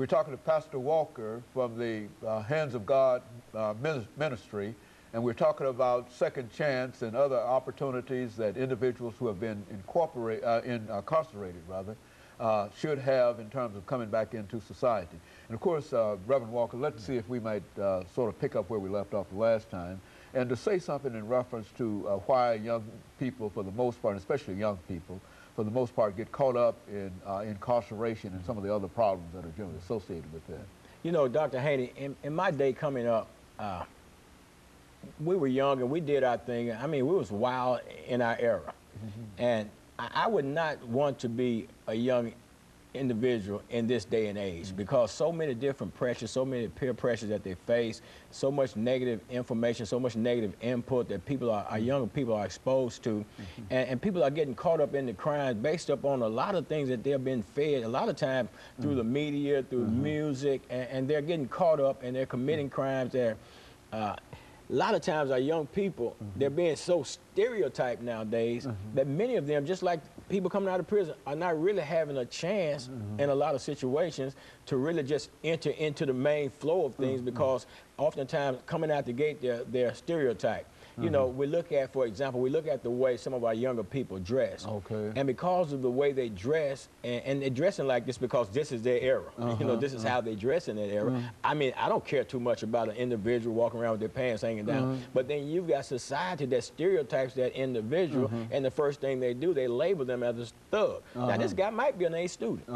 We're talking to Pastor Walker from the Hands of God ministry, and we're talking about second chance and other opportunities that individuals who have been incarcerated should have in terms of coming back into society. And of course, Reverend Walker, let's see if we might sort of pick up where we left off the last time, and to say something in reference to why young people, for the most part, especially young people, for the most part, get caught up in incarceration and some of the other problems that are generally associated with that. You know, Dr. Haney, in my day coming up, we were young and we did our thing. I mean, we was wild in our era. And I would not want to be a young individual in this day and age because so many different pressures, so many peer pressures that they face, so much negative information, so much negative input that people our younger people are exposed to, and people are getting caught up in the crimes based upon a lot of things that they're being fed a lot of times through the media, through music, and they're getting caught up and they're committing crimes that a lot of times our young people, they're being so stereotyped nowadays that many of them, just like people coming out of prison, are not really having a chance in a lot of situations to really just enter into the main flow of things because oftentimes coming out the gate, they're stereotyped. You know, we look at, for example, we look at the way some of our younger people dress. And because of the way they dress, and they're dressing like this because this is their era. You know, this is how they dress in that era. I mean, I don't care too much about an individual walking around with their pants hanging down, but then you've got society that stereotypes that individual, and the first thing they do, they label them as a thug. Now, this guy might be an A student.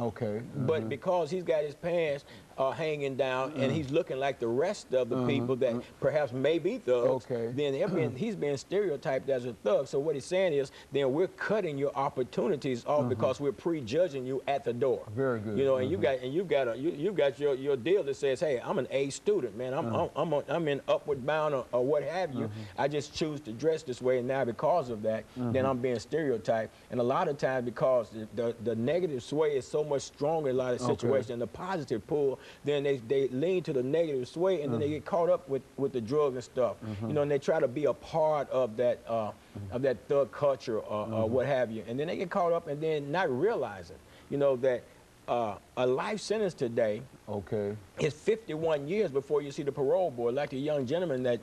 But because he's got his pants hanging down and he's looking like the rest of the people that perhaps may be thugs, then he's being stereotyped as a thug. So what he's saying is, then we're cutting your opportunities off because we're prejudging you at the door. Very good. You know, and you've got your deal that says, hey, I'm an A student, man. I'm in upward bound or what have you. I just choose to dress this way, and now because of that, then I'm being stereotyped. And a lot of times, because the negative sway is so much stronger in a lot of situations, and the positive pull, then they lean to the negative sway, and then they get caught up with the drugs and stuff. You know, and they try to be a part of that thug culture or what have you, and then they get caught up and then not realizing, you know, that a life sentence today is 51 years before you see the parole board, like the young gentleman that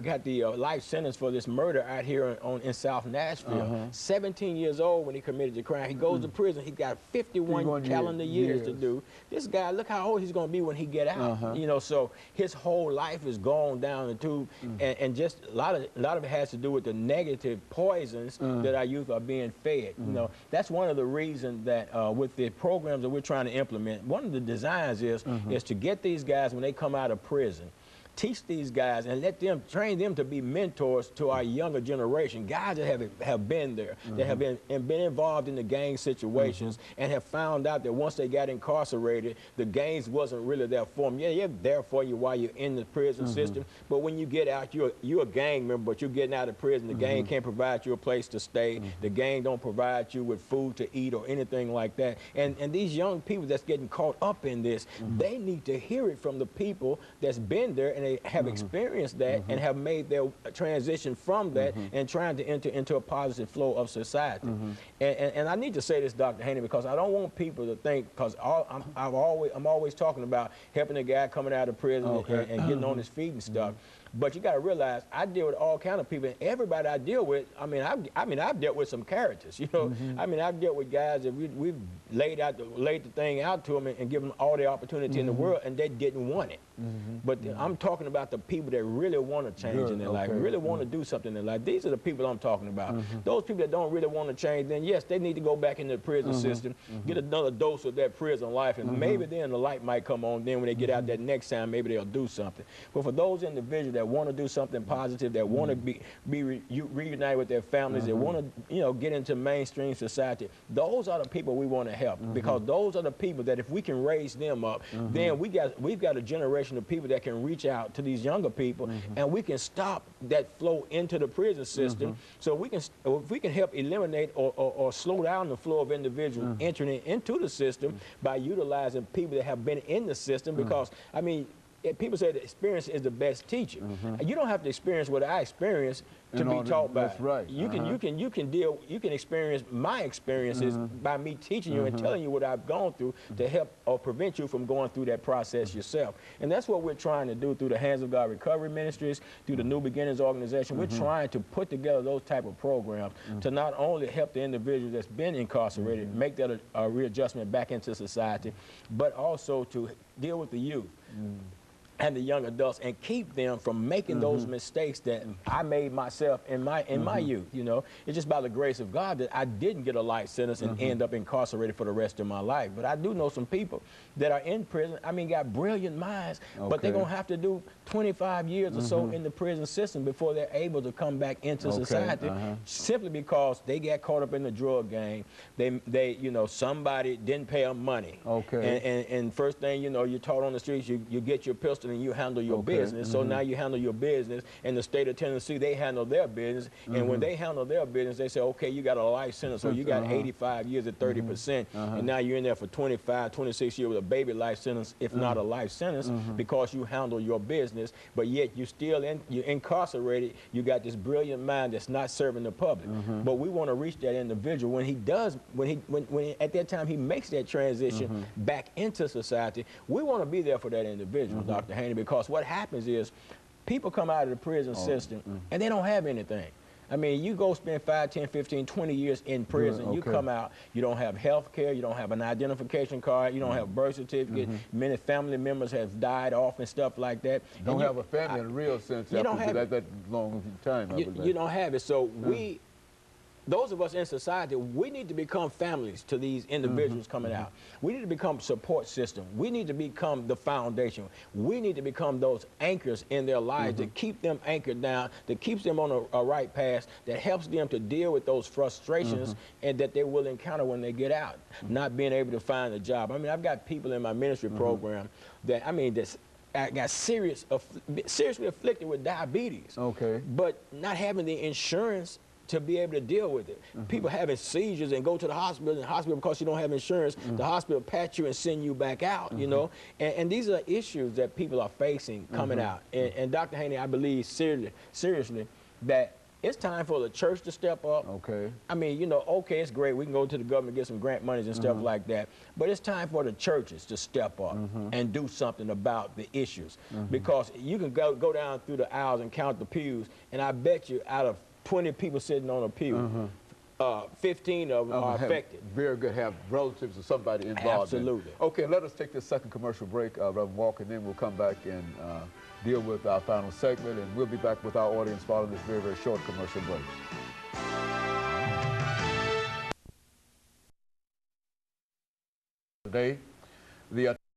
got the life sentence for this murder out here in South Nashville. 17 years old when he committed the crime. He goes to prison. He got 51 calendar years to do. This guy, look how old he's going to be when he get out. You know, so his whole life is gone down the tube, and just a lot of it has to do with the negative poisons that our youth are being fed. You know, that's one of the reasons that with the programs that we're trying to implement, one of the designs is to get these guys when they come out of prison, teach these guys and train them to be mentors to our younger generation, guys that have been there, that have been involved in the gang situations and have found out that once they got incarcerated, the gangs wasn't really there for them. Yeah, they're there for you while you're in the prison system, but when you get out, you're a gang member, but you're getting out of prison. The gang can't provide you a place to stay. The gang don't provide you with food to eat or anything like that. And these young people that's getting caught up in this, they need to hear it from the people that's been there and they have experienced that and have made their transition from that and trying to enter into a positive flow of society. And I need to say this, Dr. Haney, because I don't want people to think, because I'm always talking about helping a guy coming out of prison and getting on his feet and stuff. But you got to realize, I deal with all kind of people, and everybody I deal with, I've dealt with some characters, you know. I've dealt with guys that we've laid the thing out to them and given them all the opportunity in the world, and they didn't want it. But I'm talking about the people that really want to change in their life, really want to do something in their life. These are the people I'm talking about. Those people that don't really want to change, then yes, they need to go back into the prison system, get another dose of that prison life, and maybe then the light might come on. Then when they get out that next time, maybe they'll do something. But for those individuals that want to do something positive, that want to be reunited with their families, that want to get into mainstream society, those are the people we want to help, because those are the people that if we can raise them up, then we've got a generation of people that can reach out to these younger people, and we can stop that flow into the prison system. So if we can help eliminate or slow down the flow of individuals entering into the system by utilizing people that have been in the system, because I mean, people say that experience is the best teacher. You don't have to experience what I experienced to be taught by. That's right. You can experience my experiences by me teaching you and telling you what I've gone through to help or prevent you from going through that process yourself. And that's what we're trying to do through the Hands of God Recovery Ministries, through the New Beginnings organization. We're trying to put together those type of programs to not only help the individuals that's been incarcerated make that a readjustment back into society, but also to deal with the youth and the young adults and keep them from making those mistakes that I made myself in my youth. You know, it's just by the grace of God that I didn't get a life sentence and end up incarcerated for the rest of my life. But I do know some people that are in prison, I mean, got brilliant minds, but they're gonna have to do 25 years or so in the prison system before they're able to come back into society, simply because they got caught up in the drug game. They you know, somebody didn't pay them money. And first thing you know, you're taught on the streets, you get your pistol and you handle your business. So now you handle your business. In the state of Tennessee, they handle their business. And when they handle their business, they say, okay, you got a life sentence, so you got 85 years at 30%. And now you're in there for 25, 26 years with a baby life sentence, if not a life sentence, because you handle your business. But yet you're incarcerated. You got this brilliant mind that's not serving the public. But we want to reach that individual when he does, when at that time he makes that transition back into society. We want to be there for that individual, Dr. Haney, because what happens is people come out of the prison system and they don't have anything. I mean, you go spend 5, 10, 15, 20 years in prison, you come out, you don't have health care, you don't have an identification card, you don't have a birth certificate, many family members have died off and stuff like that. Don't have a family in a real sense after that long time. You don't have it. So those of us in society, we need to become families to these individuals coming out. We need to become support system. We need to become the foundation. We need to become those anchors in their lives to keep them anchored down, that keeps them on a right path, that helps them to deal with those frustrations and that they will encounter when they get out, not being able to find a job. I mean, I've got people in my ministry program that, I mean, that's got seriously afflicted with diabetes, but not having the insurance to be able to deal with it. People having seizures and go to the hospital, and the hospital, because you don't have insurance, the hospital pat you and send you back out, you know? And these are issues that people are facing coming out. And Dr. Haney, I believe seriously that it's time for the church to step up. I mean, you know, okay, it's great. We can go to the government, get some grant monies and stuff like that. But it's time for the churches to step up and do something about the issues. Because you can go down through the aisles and count the pews, and I bet you out of 20 people sitting on a pew, 15 of them are affected. Very good. Have relatives or somebody involved. Absolutely. Okay, let us take this second commercial break, Reverend Walker, and then we'll come back and deal with our final segment, and we'll be back with our audience following this very, very short commercial break. Today, the